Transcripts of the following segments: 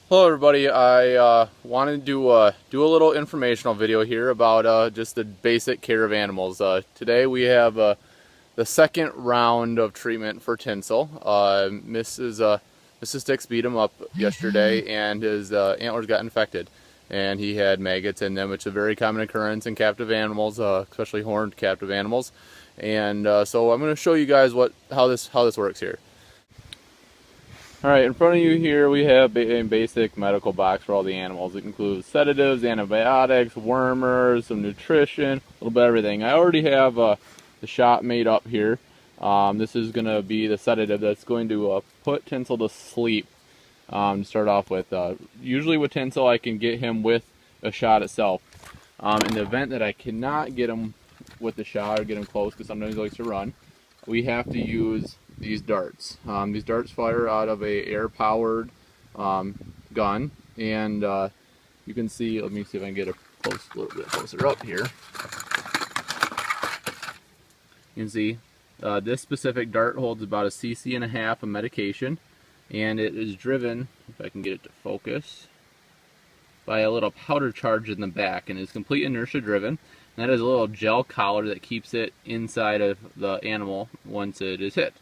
Hello everybody, I wanted to do a little informational video here about just the basic care of animals. Today we have the second round of treatment for Tinsil. Mrs. Dix beat him up yesterday and his antlers got infected and he had maggots in them, which is a very common occurrence in captive animals, especially horned captive animals. And so I'm going to show you guys how this works here. Alright, in front of you here we have a basic medical box for all the animals. It includes sedatives, antibiotics, wormers, some nutrition, a little bit of everything. I already have the shot made up here. This is going to be the sedative that's going to put Tinsil to sleep to start off with. Usually with Tinsil I can get him with a shot itself. In the event that I cannot get him with the shot or get him close, because sometimes he likes to run, we have to use these darts. These darts fire out of a air-powered gun, and you can see. Let me see if I can get a little bit closer up here. You can see this specific dart holds about 1.5 cc of medication, and it is driven, if I can get it to focus, by a little powder charge in the back, and it's complete inertia driven. And that is a little gel collar that keeps it inside of the animal once it is hit.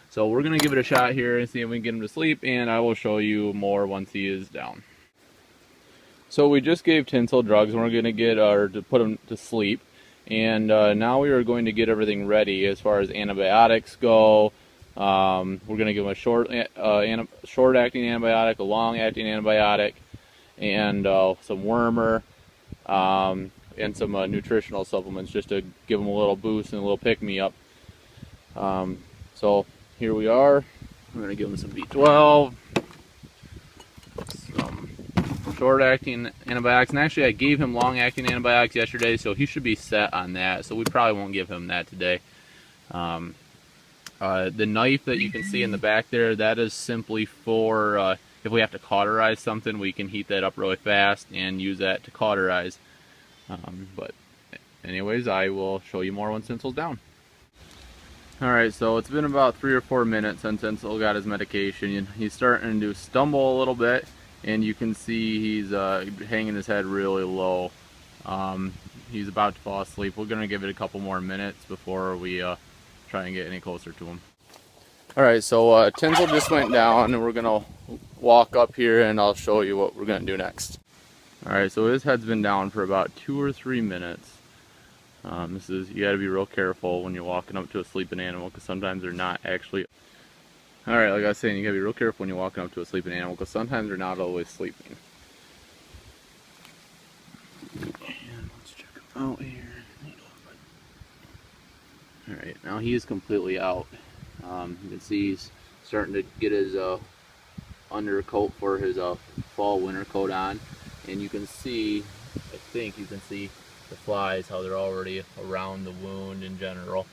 So we're going to give it a shot here and see if we can get him to sleep, and I will show you more once he is down. So we just gave Tinsil drugs, and we're going to put him to sleep. And now we are going to get everything ready as far as antibiotics go. We're going to give him a short-acting antibiotic, a long-acting antibiotic, and some wormer, and some nutritional supplements just to give him a little boost and a little pick-me-up. So here we are. We're going to give him some B12, some short-acting antibiotics, and actually I gave him long-acting antibiotics yesterday, so he should be set on that, so we probably won't give him that today. The knife that you can see in the back there, that is simply for if we have to cauterize something, we can heat that up really fast and use that to cauterize. But anyways, I will show you more when Tinsil's down. Alright, so it's been about 3 or 4 minutes since Tinsil got his medication. He's starting to stumble a little bit, and you can see he's hanging his head really low. He's about to fall asleep. We're going to give it a couple more minutes before we try and get any closer to him. Alright, so Tinsil just went down, and we're going to walk up here and I'll show you what we're going to do next. Alright, so his head's been down for about 2 or 3 minutes. You gotta be real careful when you're walking up to a sleeping animal, because sometimes they're not actually. Alright, like I was saying, you gotta be real careful when you're walking up to a sleeping animal, because sometimes they're not always sleeping. And let's check him out here. Alright, now he is completely out. You can see he's starting to get his undercoat for his fall winter coat on, and you can see, I think you can see the flies, how they're already around the wound in general,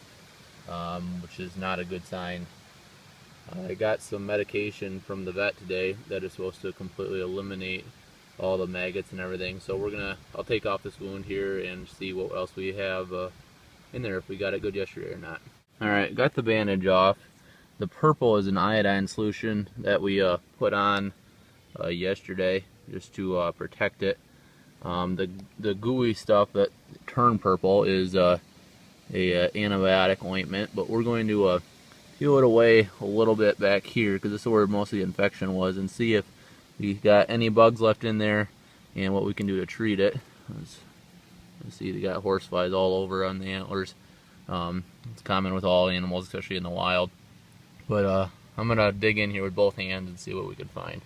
which is not a good sign. I got some medication from the vet today that is supposed to completely eliminate all the maggots and everything, so I'll take off this wound here and see what else we have in there, if we got it good yesterday or not. Alright, got the bandage off. The purple is an iodine solution that we put on yesterday just to protect it. The gooey stuff that turned purple is a antibiotic ointment, but we're going to peel it away a little bit back here, because this is where most of the infection was, and see if we got any bugs left in there and what we can do to treat it. You see they got horseflies all over on the antlers. It's common with all animals, especially in the wild. But I'm going to dig in here with both hands and see what we can find.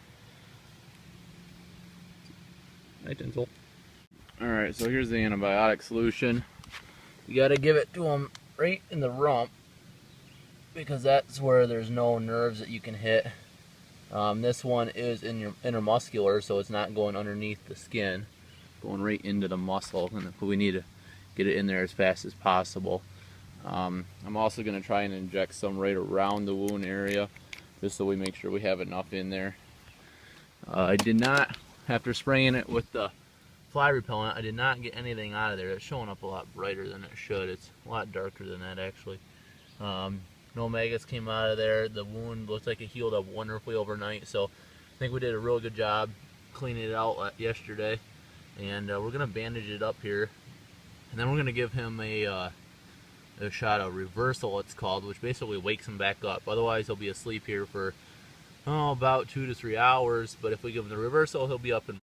Hi, Tinsil. Alright, so here's the antibiotic solution. You got to give it to them right in the rump, because that's where there's no nerves that you can hit. This one is in your intermuscular, so it's not going underneath the skin, going right into the muscle, and we need to get it in there as fast as possible. I'm also going to try and inject some right around the wound area, just so we make sure we have enough in there. I did not, after spraying it with the fly repellent, I did not get anything out of there. It's showing up a lot brighter than it should. It's a lot darker than that, actually. No maggots came out of there. The wound looks like it healed up wonderfully overnight, so I think we did a real good job cleaning it out yesterday, and we're gonna bandage it up here, and then we're gonna give him a shot of reversal, it's called, which basically wakes him back up. Otherwise, he'll be asleep here for about 2 to 3 hours. But if we give him the reversal, he'll be up in